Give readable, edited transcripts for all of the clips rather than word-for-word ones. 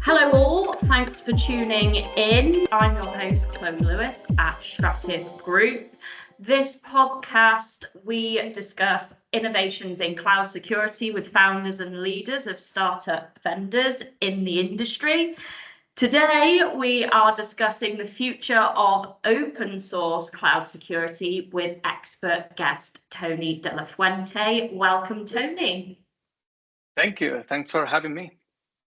Hello all, thanks for tuning in. I'm your host, Chloe Lewis at Strativ Group. This podcast, we discuss innovations in cloud security with founders and leaders of startup vendors in the industry. Today, we are discussing the future of open source cloud security with expert guest Toni de la Fuente. Welcome, Toni. Thank you. Thanks for having me.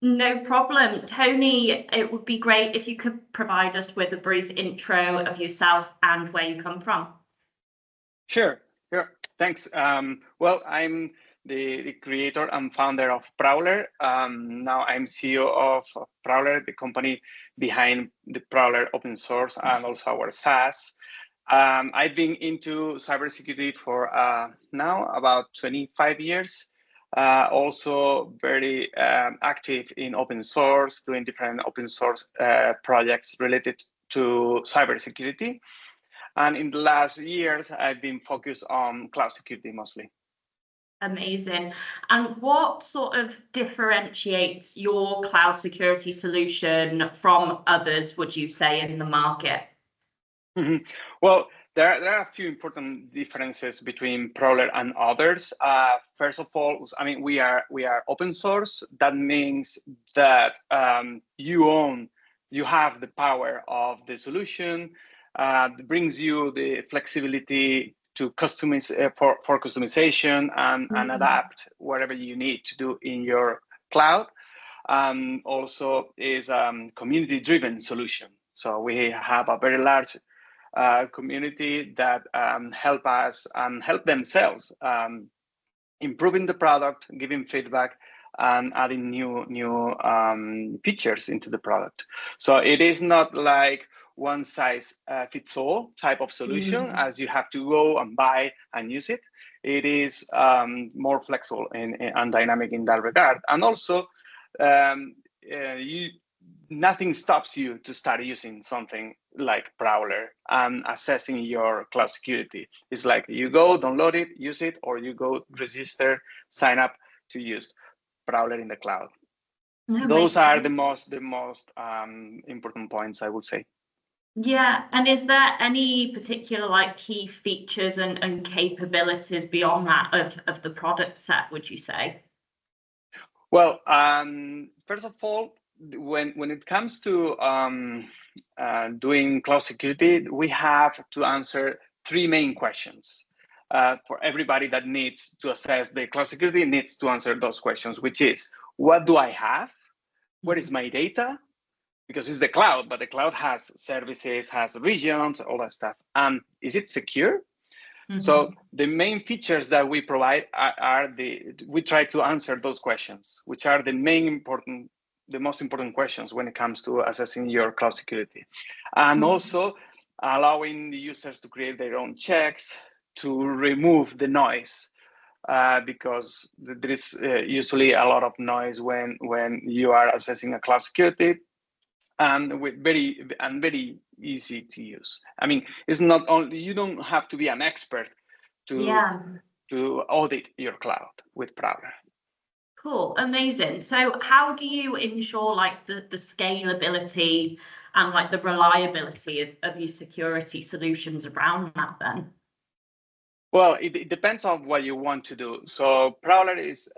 No problem. Toni, it would be great if you could provide us with a brief intro of yourself and where you come from. Sure. Thanks. Well, I'm the creator and founder of Prowler. Now I'm CEO of Prowler, the company behind the Prowler open source and also our SaaS. I've been into cybersecurity for now about 25 years. Also very active in open source, doing different open source projects related to cybersecurity. And in the last years, I've been focused on cloud security mostly. Amazing. And what sort of differentiates your cloud security solution from others, would you say, in the market? Mm-hmm. Well, there are a few important differences between Prowler and others. First of all, I mean, we are open source. That means that you have the power of the solution. It brings you the flexibility to customize for customization and adapt whatever you need to do in your cloud. Also is community-driven solution. So we have a very large community that help us and help themselves improving the product, giving feedback, and adding new features into the product. So it is not like one size fits all type of solution as you have to go and buy and use it. It is more flexible and dynamic in that regard. And also, nothing stops you to start using something like Prowler and assessing your cloud security. It's like you go, download it, use it, or you go register, sign up to use Prowler in the cloud. Those are the most important points, I would say. Yeah, and is there any particular key features and capabilities beyond that of the product set, would you say? Well, first of all, when it comes to doing cloud security, we have to answer three main questions. For everybody that needs to assess the cloud security needs to answer those questions, which is, what do I have? Where is my data? Because it's the cloud, but the cloud has services, has regions, all that stuff. And is it secure? So the main features that we provide we try to answer those questions, which are the most important questions when it comes to assessing your cloud security. And also allowing the users to create their own checks to remove the noise, because there is usually a lot of noise when you are assessing a cloud security, and very easy to use. I mean, it's not only, you don't have to be an expert to audit your cloud with Prowler. Cool, amazing. So how do you ensure the scalability and the reliability of your security solutions around that then? Well, it depends on what you want to do. So Prowler is,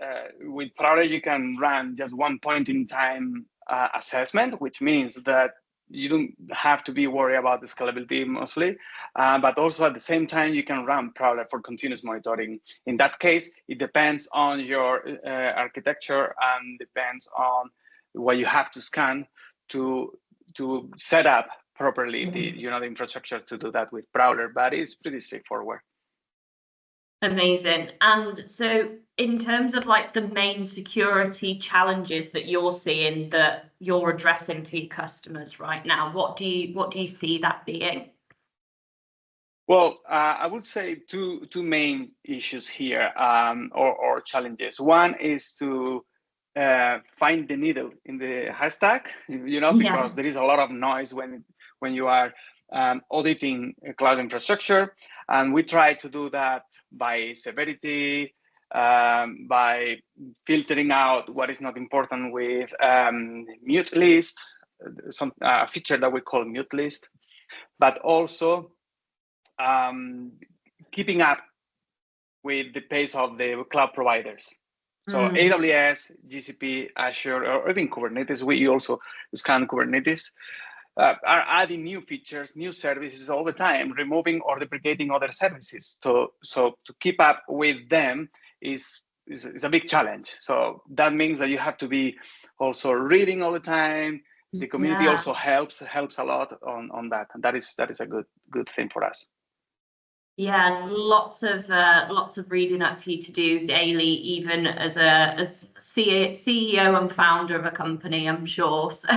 with Prowler, you can run just one point in time assessment, which means that you don't have to be worried about the scalability mostly, but also at the same time, you can run Prowler for continuous monitoring. In that case, it depends on your architecture and depends on what you have to scan to set up properly the infrastructure to do that with Prowler, but it's pretty straightforward. Amazing. And so in terms of the main security challenges that you're seeing that you're addressing for your customers right now, what do you see that being? Well, I would say two main issues here, or challenges. One is to find the needle in the haystack, because there is a lot of noise when you are auditing cloud infrastructure, and we try to do that by severity, by filtering out what is not important with mute list, some feature that we call mute list, but also keeping up with the pace of the cloud providers. So AWS, GCP, Azure, or even Kubernetes, we also scan Kubernetes, are adding new features, new services all the time, removing or deprecating other services. So to keep up with them is a big challenge. So that means that you have to be also reading all the time. The community also helps a lot on that, and that is a good thing for us. Yeah, lots of reading up for you to do daily, even as CEO and founder of a company, I'm sure. So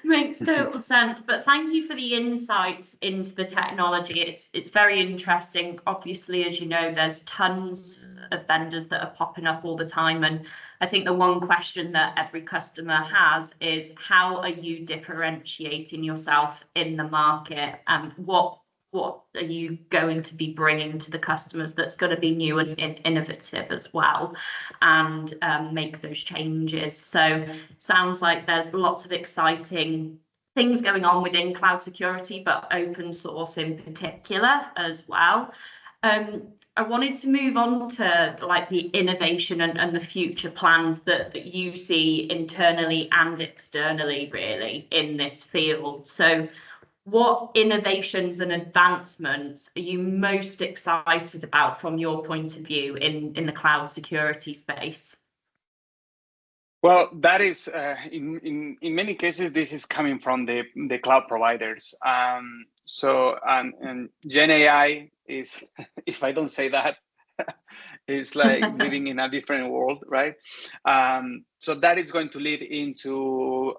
makes total sense. But thank you for the insights into the technology. It's very interesting. Obviously, as you know, there's tons of vendors that are popping up all the time, and I think the one question that every customer has is, how are you differentiating yourself in the market, and what are you going to be bringing to the customers that's going to be new and innovative as well, and make those changes. So sounds like there's lots of exciting things going on within cloud security, but open source in particular as well. I wanted to move on to like the innovation and the future plans that you see internally and externally, really, in this field. So what innovations and advancements are you most excited about from your point of view in the cloud security space? Well, that is in many cases this is coming from the cloud providers. So Gen AI is, if I don't say that, it's like living in a different world, right? So that is going to lead into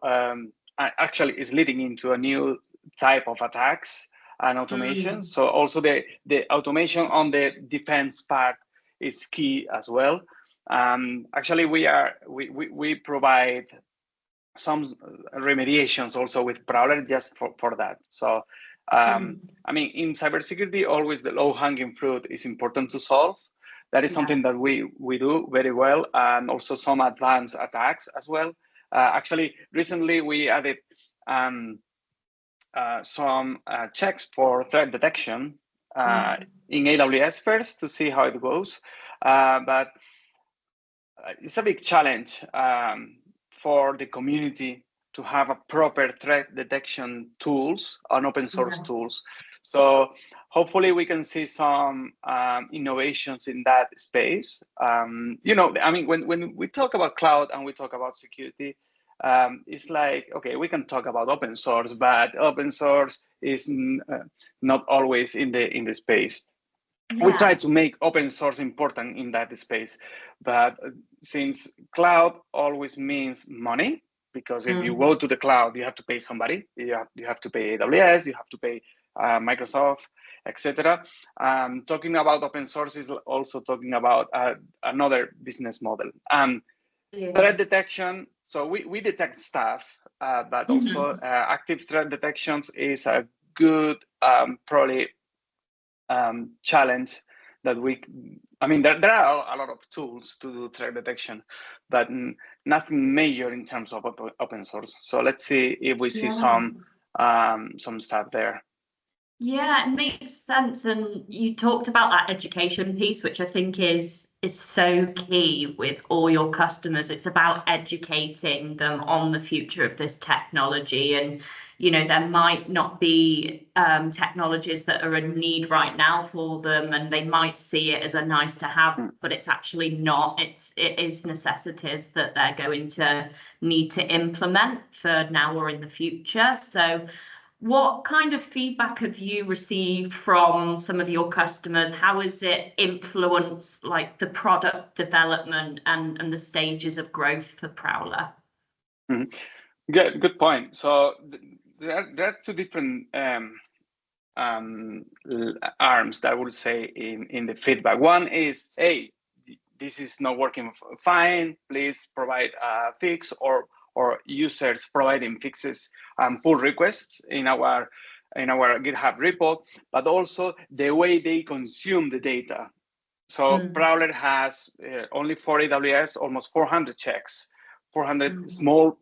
actually is leading into a new type of attacks and automation. So also the automation on the defense part is key as well. Actually, we provide some remediations also with Prowler just for that. So I mean, in cybersecurity, always the low-hanging fruit is important to solve. That is something that we do very well, and also some advanced attacks as well. Actually, recently we added some checks for threat detection in AWS first to see how it goes. But it's a big challenge for the community to have a proper threat detection tools on open source tools. So hopefully we can see some innovations in that space. You know, I mean, when we talk about cloud and we talk about security, it's like, okay, we can talk about open source, but open source is not always in the space. We try to make open source important in that space, but since cloud always means money, because if you go to the cloud, you have to pay somebody. You have to pay AWS, you have to pay Microsoft, etc. Talking about open source is also talking about another business model. Threat detection. So we detect stuff, but also active threat detections is a good probably challenge that I mean, there are a lot of tools to do threat detection, but nothing major in terms of open source. So let's see if we see some stuff there. Yeah, it makes sense. And you talked about that education piece, which I think is so key with all your customers. It's about educating them on the future of this technology. And, you know, there might not be technologies that are a need right now for them, and they might see it as a nice to have, but it's actually not. It is necessities that they're going to need to implement for now or in the future. So what kind of feedback have you received from some of your customers? How has it influenced like the product development and the stages of growth for Prowler? Good point. So there are two different arms that I would say in the feedback. One is, hey, this is not working fine. Please provide a fix, or users providing fixes and pull requests in our GitHub repo, but also the way they consume the data. So Prowler has only for AWS almost 400 checks, 400 small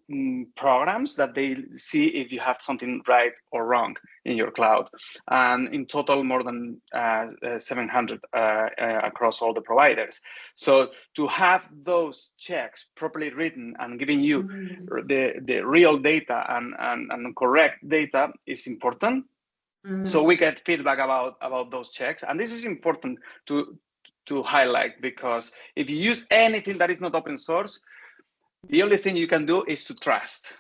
programs that they see if you have something right or wrong in your cloud, and in total more than 700 across all the providers. So to have those checks properly written and giving you the real data and correct data is important. So we get feedback about those checks, and this is important to highlight, because if you use anything that is not open source, the only thing you can do is to trust,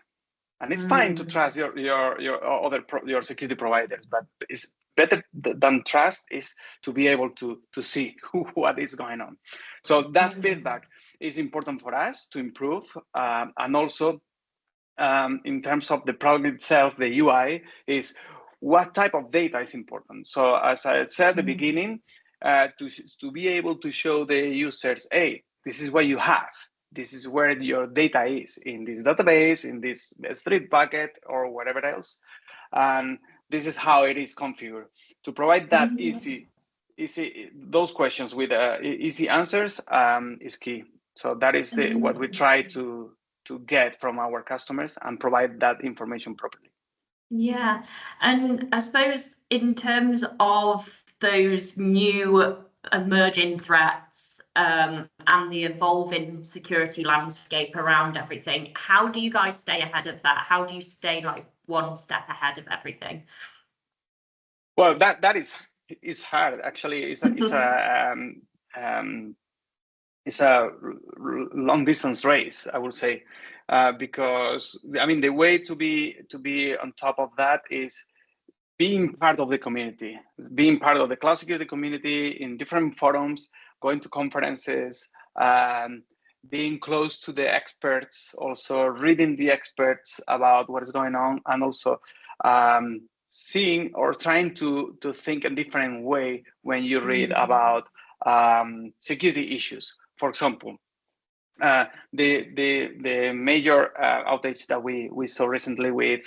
and it's fine to trust your security providers, but it's better than trust is to be able to see what is going on. So that feedback is important for us to improve, and also in terms of the product itself, the UI is what type of data is important. So as I said at the beginning, to be able to show the users, hey, this is what you have. This is where your data is in this database, in this S3 bucket, or whatever else. And this is how it is configured. To provide that easy, those questions with easy answers is key. So that is what we try to get from our customers and provide that information properly. Yeah, and I suppose in terms of those new emerging threats and the evolving security landscape around everything, how do you guys stay ahead of that? How do you stay like one step ahead of everything? Well, that is hard. Actually, it's a long distance race, I would say, because I mean the way to be on top of that is being part of the community, being part of the cloud security community in different forums, going to conferences, being close to the experts, also reading the experts about what is going on, and also seeing or trying to think a different way when you read about security issues. For example, the major outage that we saw recently with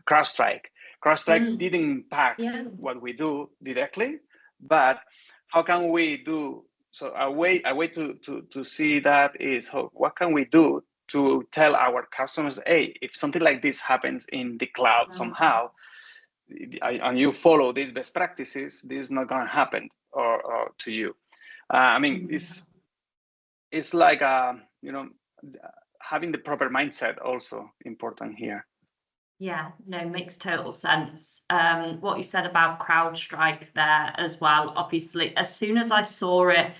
CrowdStrike. CrowdStrike didn't impact what we do directly, but how can we do so? A way to see that is what can we do to tell our customers, hey, if something like this happens in the cloud somehow, and you follow these best practices, this is not going to happen or to you. I mean, it's like having the proper mindset also important here. Yeah, no, makes total sense. What you said about CrowdStrike there as well, obviously, as soon as I saw it,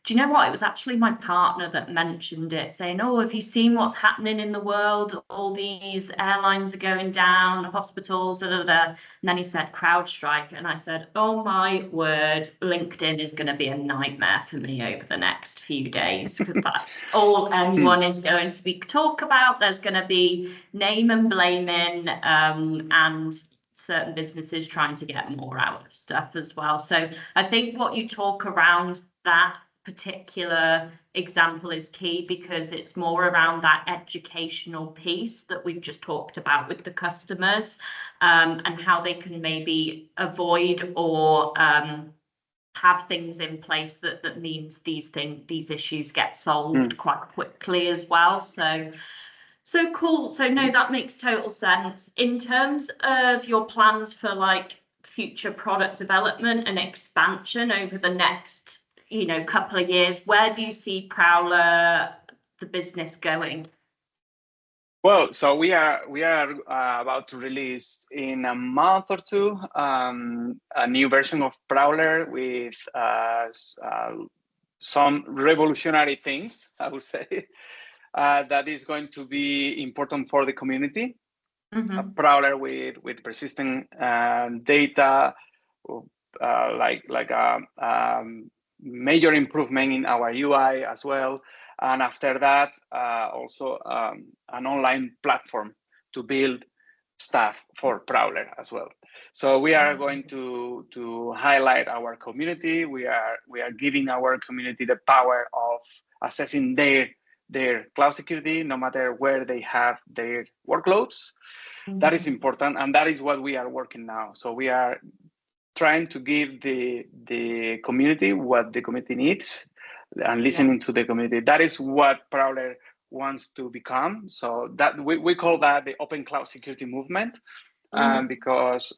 do you know what? It was actually my partner that mentioned it, saying, oh, have you seen what's happening in the world? All these airlines are going down, hospitals, da, da, da. And then he said CrowdStrike. And I said, oh my word, LinkedIn is going to be a nightmare for me over the next few days, because that's all anyone is going to be talk about. There's going to be name and blaming and certain businesses trying to get more out of stuff as well. So I think what you talk around that particular example is key, because it's more around that educational piece that we've just talked about with the customers, and how they can maybe avoid or have things in place that means these issues get solved quite quickly as well. So cool. So no, that makes total sense. In terms of your plans for like future product development and expansion over the next couple of years, where do you see Prowler, the business, going? Well, so we are about to release in a month or two a new version of Prowler with some revolutionary things, I would say, that is going to be important for the community. A Prowler with persistent data, like a major improvement in our UI as well, and after that also an online platform to build stuff for Prowler as well. So we are going to highlight our community. We are giving our community the power of assessing their cloud security, no matter where they have their workloads. That is important, and that is what we are working now. So we are trying to give the community what the community needs and listening to the community. That is what Prowler wants to become. So that we call that the open cloud security movement, because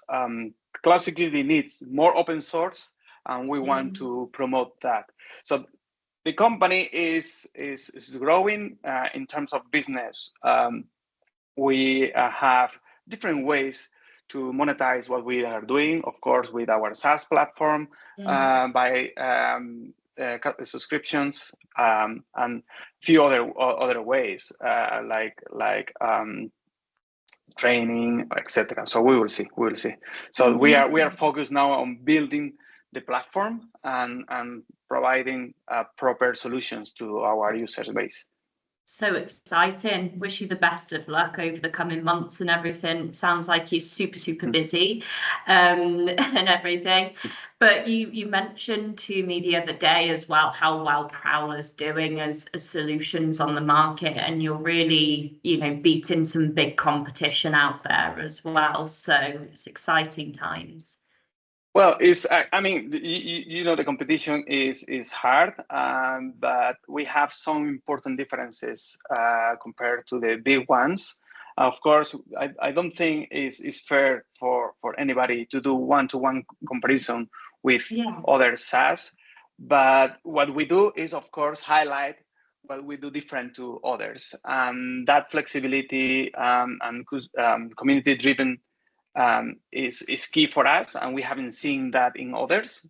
cloud security needs more open source, and we want to promote that. So the company is growing in terms of business. We have different ways to monetize what we are doing, of course, with our SaaS platform, by subscriptions, and few other ways, like training, etc. So we will see. So we are focused now on building the platform and providing proper solutions to our user base. So exciting. Wish you the best of luck over the coming months and everything. Sounds like you're super busy and everything. But you mentioned to me the other day as well how well Prowler's doing as solutions on the market, and you're really, beating some big competition out there as well. So it's exciting times. Well, I mean, the competition is hard, but we have some important differences compared to the big ones. Of course, I don't think it's fair for anybody to do one-to-one comparison with other SaaS. But what we do is, of course, highlight what we do different to others, and that flexibility and community-driven is key for us, and we haven't seen that in others.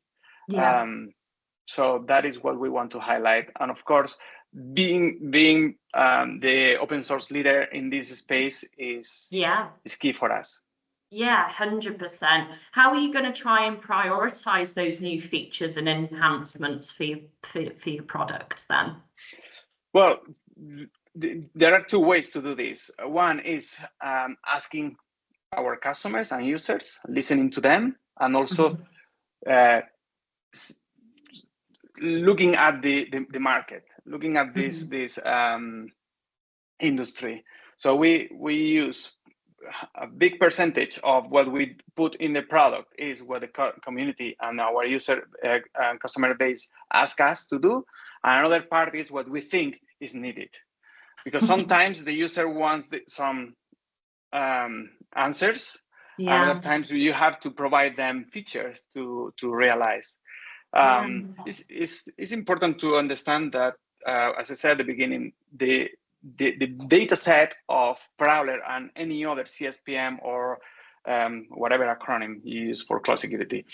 So that is what we want to highlight. And of course, being the open source leader in this space is key for us. Yeah, 100%. How are you going to try and prioritize those new features and enhancements for your product then? Well, there are two ways to do this. One is asking our customers and users, listening to them, and also looking at the market, looking at this industry. So we use a big percentage of what we put in the product is what the community and our user and customer base ask us to do. And another part is what we think is needed, because sometimes the user wants some answers. And other times you have to provide them features to realize. It's important to understand that, as I said at the beginning, the data set of Prowler and any other CSPM or whatever acronym you use for cloud security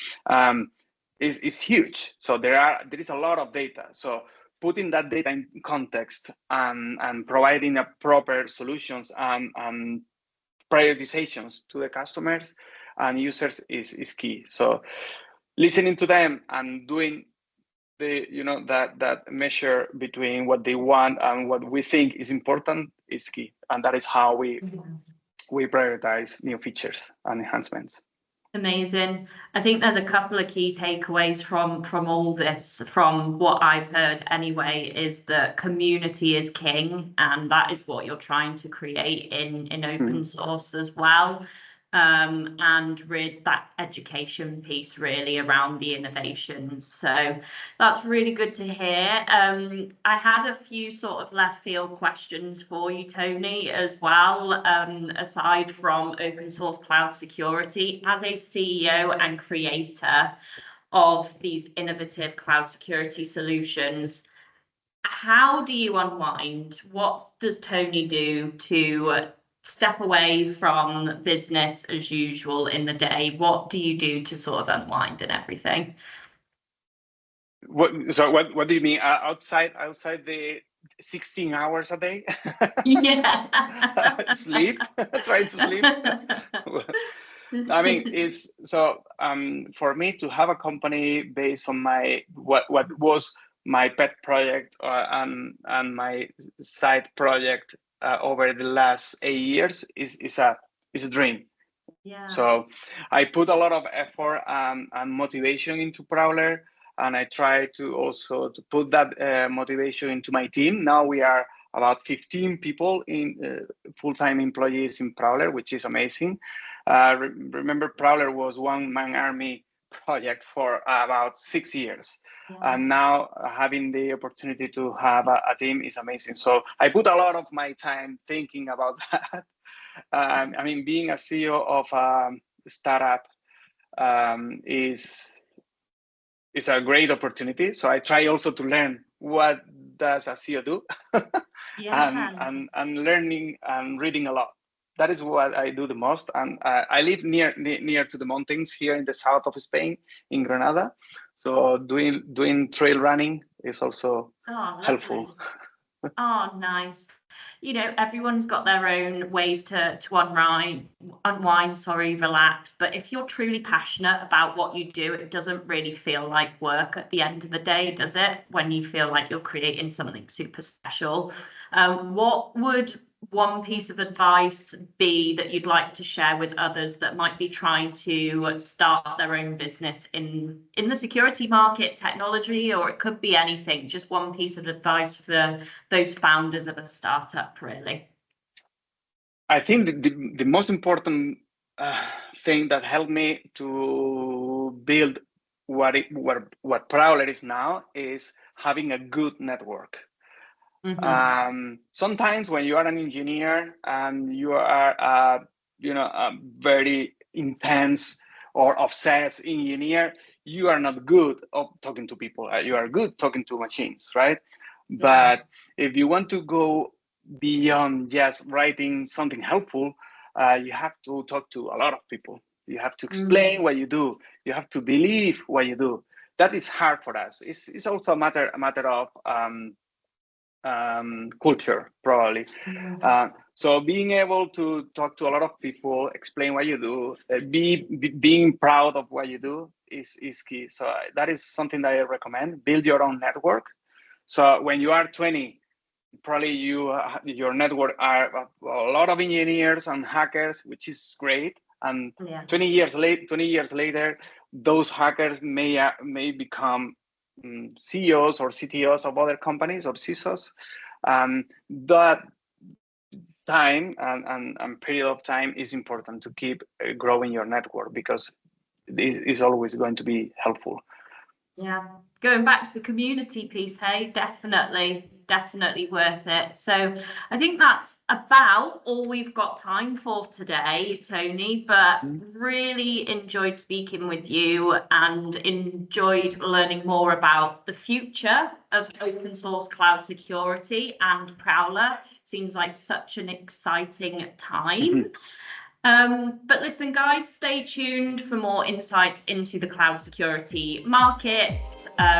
is huge. So there is a lot of data. So putting that data in context and providing a proper solutions and prioritizations to the customers and users is key. So listening to them and doing that measure between what they want and what we think is important is key, and that is how we prioritize new features and enhancements. Amazing. I think there's a couple of key takeaways from all this, from what I've heard anyway, is that community is king, and that is what you're trying to create in open source as well. And read that education piece really around the innovations. So that's really good to hear. I had a few sort of left field questions for you, Toni, as well, aside from open source cloud security. As a CEO and creator of these innovative cloud security solutions, how do you unwind? What does Toni do to step away from business as usual in the day? What do you do to sort of unwind and everything? What do you mean outside the 16 hours a day? Sleep, trying to sleep. I mean, for me to have a company based on what was my pet project and my side project over the last 8 years is a dream. So I put a lot of effort and motivation into Prowler, and I try to also to put that motivation into my team. Now we are about 15 people in full-time employees in Prowler, which is amazing. Remember, Prowler was one-man army project for about 6 years. Yeah. And now having the opportunity to have a team is amazing. So I put a lot of my time thinking about that. I mean, being a CEO of a startup is a great opportunity. So I try also to learn what does a CEO do, Yeah. and learning and reading a lot. That is what I do the most. And I live near to the mountains here in the south of Spain, in Granada. So doing trail running is also helpful. Oh, nice. You know, everyone's got their own ways to unwind, relax. But if you're truly passionate about what you do, it doesn't really feel like work at the end of the day, does it? When you feel like you're creating something super special. What would one piece of advice be that you'd like to share with others that might be trying to start their own business in the security market, technology, or it could be anything? Just one piece of advice for those founders of a startup, really. I think the most important thing that helped me to build what Prowler is now is having a good network. Sometimes when you are an engineer and you are a very intense or obsessed engineer, you are not good of talking to people. You are good talking to machines, right? Yeah. But if you want to go beyond just writing something helpful, you have to talk to a lot of people. You have to explain what you do. You have to believe what you do. That is hard for us. It's also a matter of culture, probably. So being able to talk to a lot of people, explain what you do, being proud of what you do is key. So that is something that I recommend. Build your own network. So when you are 20, probably your network are a lot of engineers and hackers, which is great. And 20 years later, those hackers may become CEOs or CTOs of other companies or CISOs. That time and period of time is important to keep growing your network, because this is always going to be helpful. Yeah, going back to the community piece, hey, definitely worth it. So I think that's about all we've got time for today, Toni, but really enjoyed speaking with you and enjoyed learning more about the future of open source cloud security and Prowler. Seems like such an exciting time. But listen, guys, stay tuned for more insights into the cloud security market.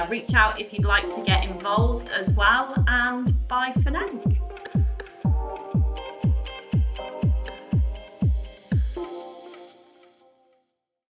Reach out if you'd like to get involved as well, and bye for